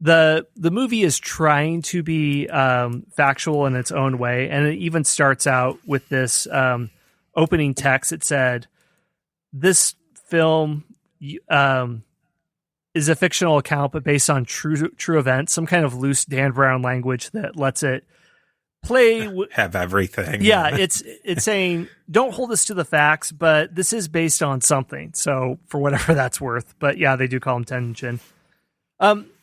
The movie is trying to be factual in its own way, and it even starts out with this opening text. It said, "This film is a fictional account, but based on true events." Some kind of loose Dan Brown language that lets it play. Have everything. Yeah, it's saying, don't hold us to the facts, but this is based on something. So for whatever that's worth. But yeah, they do call him Tenjin.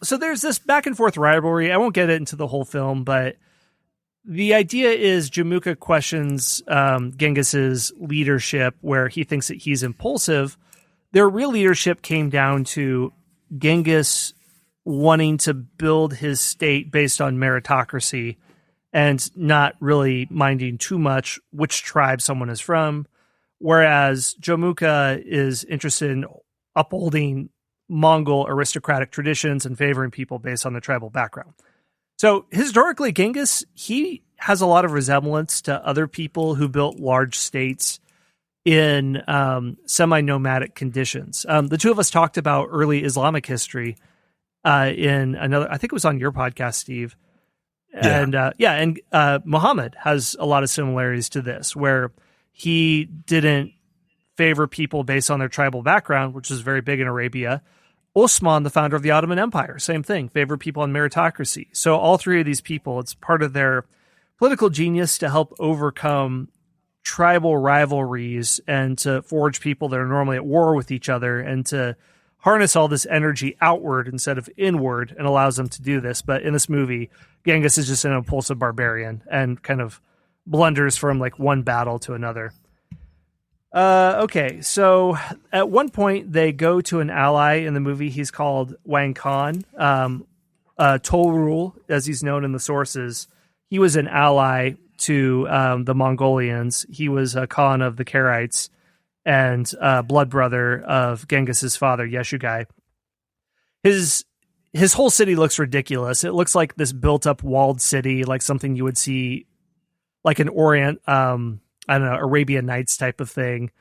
So there's this back and forth rivalry. I won't get into the whole film, but the idea is Jamuka questions Genghis's leadership, where he thinks that he's impulsive. Their real leadership came down to Genghis wanting to build his state based on meritocracy and not really minding too much which tribe someone is from, whereas Jamuka is interested in upholding Mongol aristocratic traditions and favoring people based on their tribal background. So historically, Genghis, he has a lot of resemblance to other people who built large states in semi-nomadic conditions. The two of us talked about early Islamic history in another, I think it was on your podcast, Steve. Yeah. And Muhammad has a lot of similarities to this, where he didn't favor people based on their tribal background, which is very big in Arabia. Osman, the founder of the Ottoman Empire, same thing, favored people on meritocracy. So all three of these people, it's part of their political genius to help overcome tribal rivalries and to forge people that are normally at war with each other and to harness all this energy outward instead of inward, and allows them to do this. But in this movie, Genghis is just an impulsive barbarian and kind of blunders from like one battle to another. Okay, so at one point they go to an ally in the movie. He's called Wang Khan, Torul, as he's known in the sources. He was an ally to the Mongolians. He was a Khan of the Karaites and blood brother of Genghis's father, Yeshugai. His whole city looks ridiculous. It looks like this built-up walled city, like something you would see like an Arabian Nights type of thing.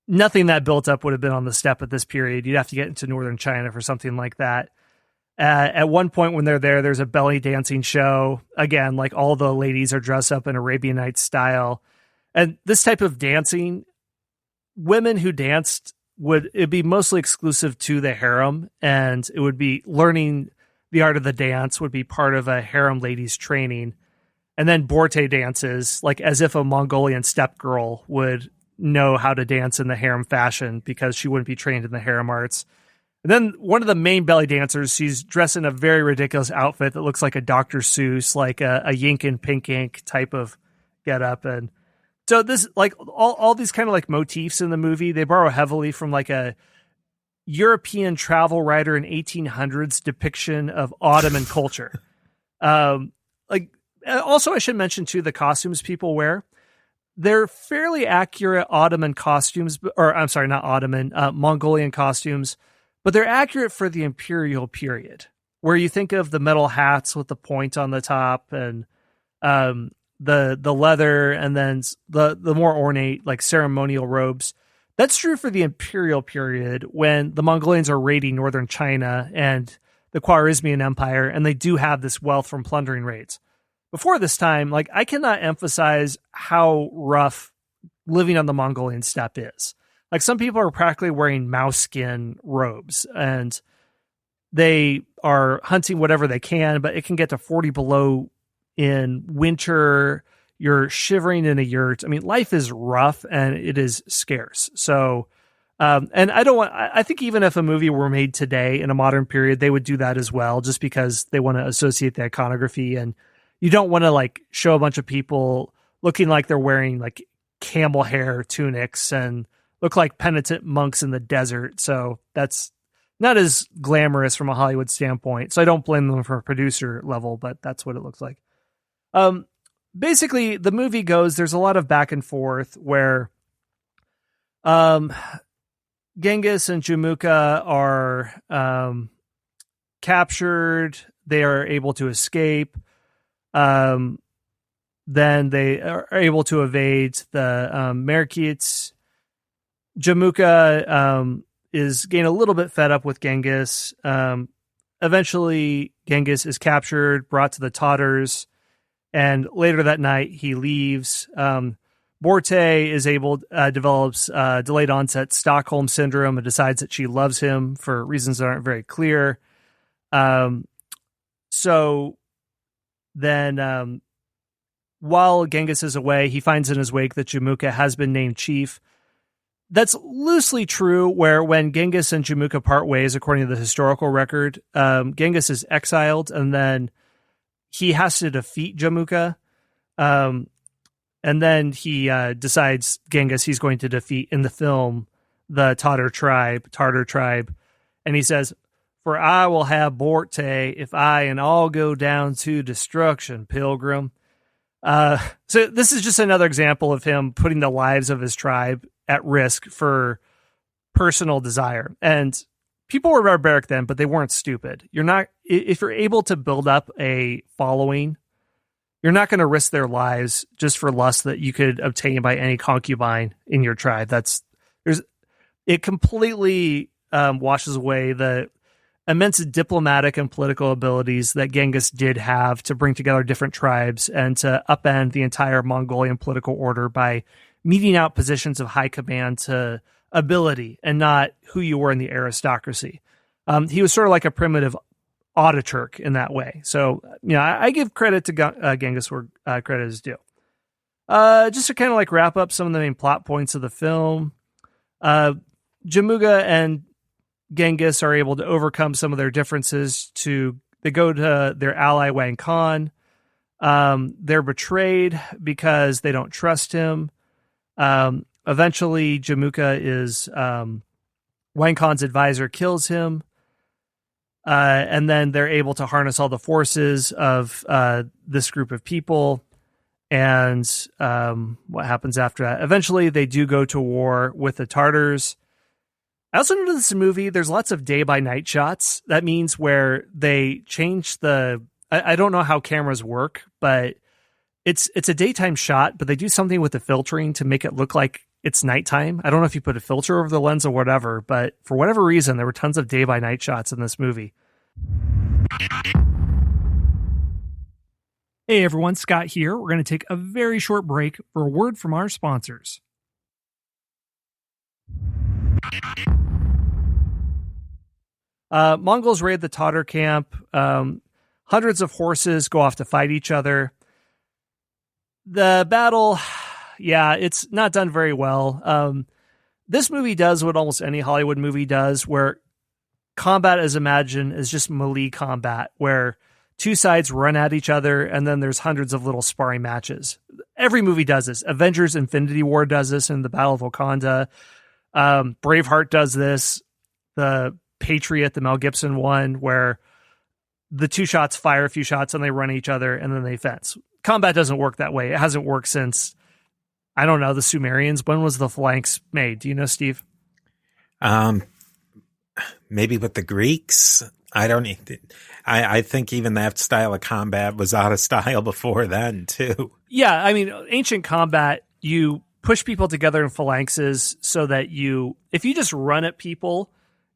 Nothing that built up would have been on the steppe at this period. You'd have to get into northern China for something like that. At one point when they're there, there's a belly dancing show. Again, like all the ladies are dressed up in Arabian Nights style. And this type of dancing, women who danced it'd be mostly exclusive to the harem, and it would be learning the art of the dance would be part of a harem ladies training. And then Borte dances, like as if a Mongolian steppe girl would know how to dance in the harem fashion because she wouldn't be trained in the harem arts. And then one of the main belly dancers, she's dressed in a very ridiculous outfit that looks like a Dr. Seuss, like a Yink and Pink Ink type of getup. And so this, like all these kind of like motifs in the movie, they borrow heavily from like a European travel writer in 1800s depiction of Ottoman culture. Also, I should mention, too, the costumes people wear. They're fairly accurate Ottoman costumes, or I'm sorry, not Ottoman, Mongolian costumes, but they're accurate for the imperial period, where you think of the metal hats with the point on the top and the leather, and then the more ornate, like ceremonial robes. That's true for the imperial period when the Mongolians are raiding northern China and the Khwarezmian Empire, and they do have this wealth from plundering raids. Before this time, like I cannot emphasize how rough living on the Mongolian steppe is. Like some people are practically wearing mouse skin robes and they are hunting whatever they can, but it can get to 40 below in winter. You're shivering in a yurt. I mean, life is rough and it is scarce. So, and I think even if a movie were made today in a modern period, they would do that as well, just because they want to associate the iconography, and you don't want to like show a bunch of people looking like they're wearing like camel hair tunics and look like penitent monks in the desert. So that's not as glamorous from a Hollywood standpoint. So I don't blame them from a producer level, but that's what it looks like. Basically the movie goes, there's a lot of back and forth where, Genghis and Jamuka are, captured. They are able to escape. Then they are able to evade the Merkites. Jamuka is getting a little bit fed up with Genghis. eventually Genghis is captured, brought to the Tatars, and later that night he leaves. Borte is develops delayed onset Stockholm syndrome and decides that she loves him for reasons that aren't very clear. So then, while Genghis is away, he finds in his wake that Jamuka has been named chief. That's loosely true, where when Genghis and Jamuka part ways, according to the historical record, Genghis is exiled, and then he has to defeat Jamuka. And then he decides, Genghis, he's going to defeat, in the film, the Tartar tribe. And he says, "For I will have Borte if I and all go down to destruction, pilgrim." So this is just another example of him putting the lives of his tribe at risk for personal desire. And people were barbaric then, but they weren't stupid. If you're able to build up a following, you're not going to risk their lives just for lust that you could obtain by any concubine in your tribe. It completely washes away the immense diplomatic and political abilities that Genghis did have to bring together different tribes and to upend the entire Mongolian political order by meting out positions of high command to ability and not who you were in the aristocracy. He was sort of like a primitive Ataturk in that way. So, I give credit to Genghis where credit is due. Just to kind of like wrap up some of the main plot points of the film, Jamuga and Genghis are able to overcome some of their differences. They go to their ally Wang Khan. They're betrayed because they don't trust him. Eventually, Jamuka is Wang Khan's advisor kills him, and then they're able to harness all the forces of this group of people. And what happens after that? Eventually, they do go to war with the Tartars. I also noticed this movie, there's lots of day by night shots. That means where they change I don't know how cameras work, but it's a daytime shot, but they do something with the filtering to make it look like it's nighttime. I don't know if you put a filter over the lens or whatever, but for whatever reason, there were tons of day by night shots in this movie. Hey everyone, Scott here. We're going to take a very short break for a word from our sponsors. Mongols raid the Tatar camp. Hundreds of horses go off to fight each other. The battle, it's not done very well. This movie does what almost any Hollywood movie does, where combat is imagined as just melee combat, where two sides run at each other, and then there's hundreds of little sparring matches. Every movie does this. Avengers Infinity War does this in the Battle of Wakanda. Braveheart does this. The Patriot, the Mel Gibson one, where the two shots fire a few shots and they run at each other and then they fence. Combat doesn't work that way. It hasn't worked since, I don't know, the Sumerians. When was the phalanx made? Do you know, Steve? Maybe with the Greeks. I think even that style of combat was out of style before then too. Yeah. I mean, ancient combat, you push people together in phalanxes so that if you just run at people,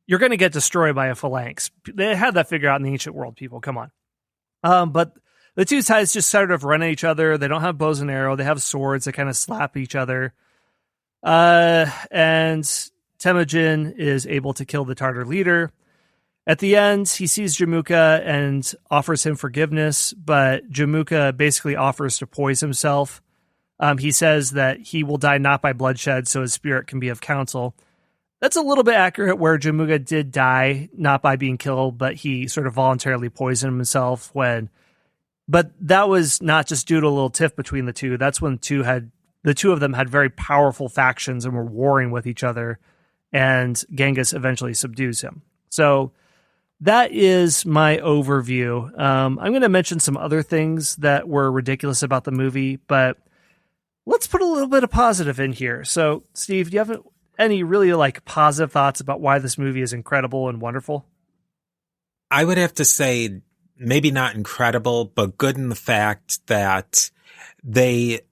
you're going to get destroyed by a phalanx. They had that figured out in the ancient world, people. Come on. But the two sides just sort of run at each other. They don't have bows and arrow. They have swords that kind of slap each other. And Temujin is able to kill the Tartar leader. At the end, he sees Jamuka and offers him forgiveness, but Jamuka basically offers to poison himself. He says that he will die not by bloodshed, so his spirit can be of counsel. That's a little bit accurate, where Jamuka did die not by being killed, but he sort of voluntarily poisoned himself but that was not just due to a little tiff between the two. That's when the two of them had very powerful factions and were warring with each other, and Genghis eventually subdues him. So that is my overview. I'm going to mention some other things that were ridiculous about the movie, but let's put a little bit of positive in here. So, Steve, do you have any really positive thoughts about why this movie is incredible and wonderful? I would have to say maybe not incredible, but good in the fact that they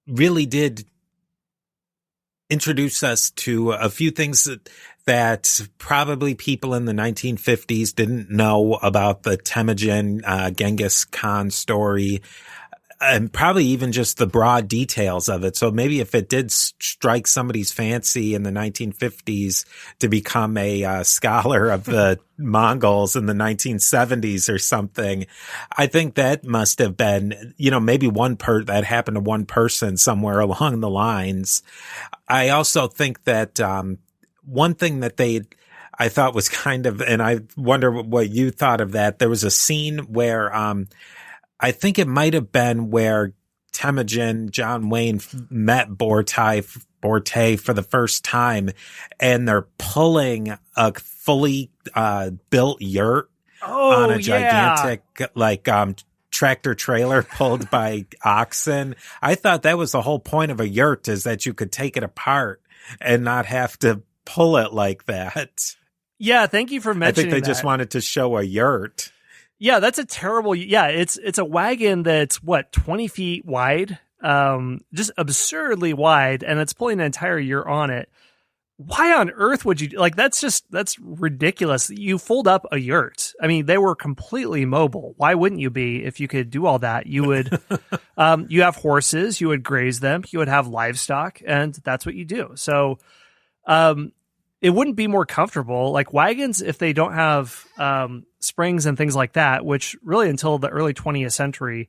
really did introduce us to a few things that probably people in the 1950s didn't know about the Temujin, Genghis Khan story, and probably even just the broad details of it. So maybe if it did strike somebody's fancy in the 1950s to become a scholar of the Mongols in the 1970s or something, I think that must have been, maybe that happened to one person somewhere along the lines. I also think that one thing that I thought was kind of, and I wonder what you thought of that, there was a scene where I think it might have been where Temujin, John Wayne, met Borte for the first time, and they're pulling a fully built yurt on a gigantic tractor trailer pulled by oxen. I thought that was the whole point of a yurt, is that you could take it apart and not have to pull it like that. Yeah, thank you for mentioning that. I think they just wanted to show a yurt. Yeah, that's a terrible. Yeah, it's a wagon that's 20 feet wide, just absurdly wide, and it's pulling an entire yurt on it. Why on earth would you that's ridiculous. You fold up a yurt. I mean, they were completely mobile. Why wouldn't you be if you could do all that? You would, you have horses, you would graze them, you would have livestock, and that's what you do. So, it wouldn't be more comfortable. Like wagons, if they don't have springs and things like that, which really until the early 20th century,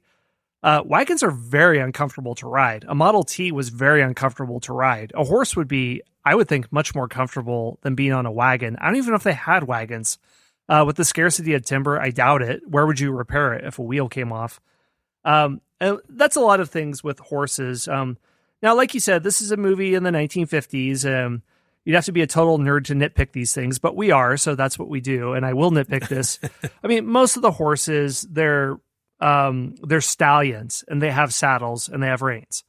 wagons are very uncomfortable to ride. A Model T was very uncomfortable to ride. A horse would be, I would think, much more comfortable than being on a wagon. I don't even know if they had wagons. With the scarcity of timber, I doubt it. Where would you repair it if a wheel came off? And that's a lot of things with horses. Now, like you said, this is a movie in the 1950s. You'd have to be a total nerd to nitpick these things, but we are, so that's what we do, and I will nitpick this. I mean, most of the horses, they're stallions, and they have saddles, and they have reins.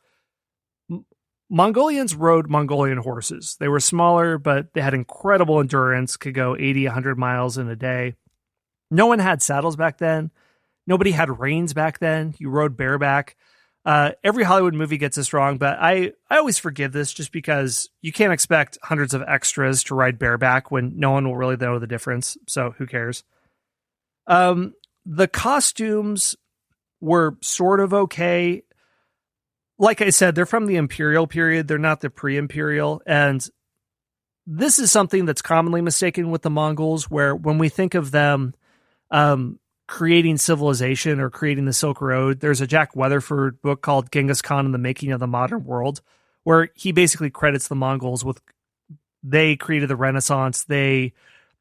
Mongolians rode Mongolian horses. They were smaller, but they had incredible endurance, could go 80, 100 miles in a day. No one had saddles back then. Nobody had reins back then. You rode bareback. Every Hollywood movie gets this wrong, but I always forgive this just because you can't expect hundreds of extras to ride bareback when no one will really know the difference. So who cares? The costumes were sort of okay. Like I said, they're from the Imperial period. They're not the pre-Imperial. And this is something that's commonly mistaken with the Mongols, where when we think of them, creating civilization or creating the Silk Road, there's a Jack Weatherford book called Genghis Khan and the Making of the Modern World, where he basically credits the Mongols with, they created the Renaissance, they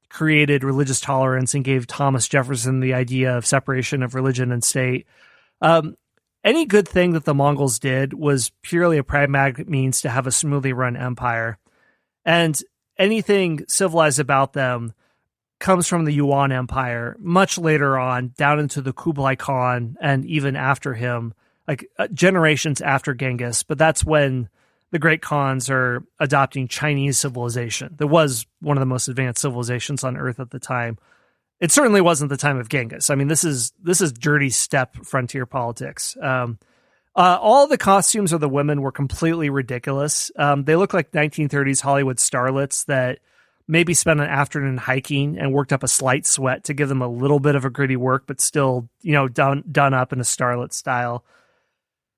created religious tolerance and gave Thomas Jefferson the idea of separation of religion and state. Any good thing that the Mongols did was purely a pragmatic means to have a smoothly run empire. And anything civilized about them comes from the Yuan Empire much later on, down into the Kublai Khan, and even after him, generations after Genghis. But that's when the great Khans are adopting Chinese civilization. That was one of the most advanced civilizations on Earth at the time. It certainly wasn't the time of Genghis. I mean, this is dirty steppe frontier politics. All the costumes of the women were completely ridiculous. They look like 1930s Hollywood starlets that maybe spent an afternoon hiking and worked up a slight sweat to give them a little bit of a gritty work, but still, done up in a starlet style.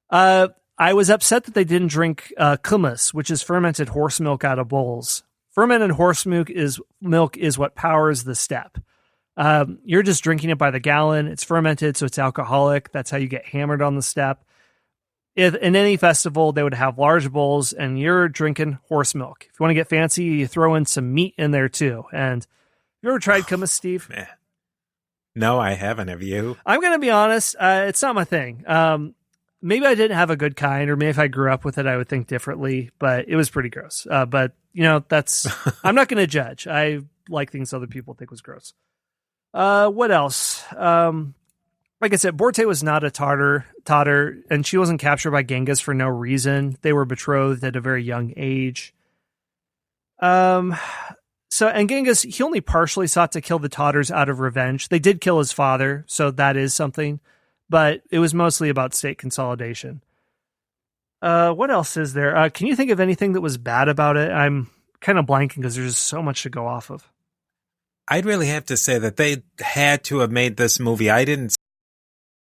I was upset that they didn't drink kumis, which is fermented horse milk out of bowls. Fermented horse milk is what powers the steppe. You're just drinking it by the gallon. It's fermented, so it's alcoholic. That's how you get hammered on the steppe. If in any festival, they would have large bowls, and you're drinking horse milk. If you want to get fancy, you throw in some meat in there too. And you ever tried kumis, Steve? Man. No, I haven't. Have you? I'm going to be honest. It's not my thing. Maybe I didn't have a good kind, or maybe if I grew up with it, I would think differently, but it was pretty gross. But that's, I'm not going to judge. I like things other people think was gross. What else? Like I said, Borte was not a Tatar, and she wasn't captured by Genghis for no reason. They were betrothed at a very young age. And Genghis, he only partially sought to kill the Tatars out of revenge. They did kill his father, so that is something, but it was mostly about state consolidation. What else is there? Can you think of anything that was bad about it? I'm kind of blanking because there's so much to go off of. I'd really have to say that they had to have made this movie. I didn't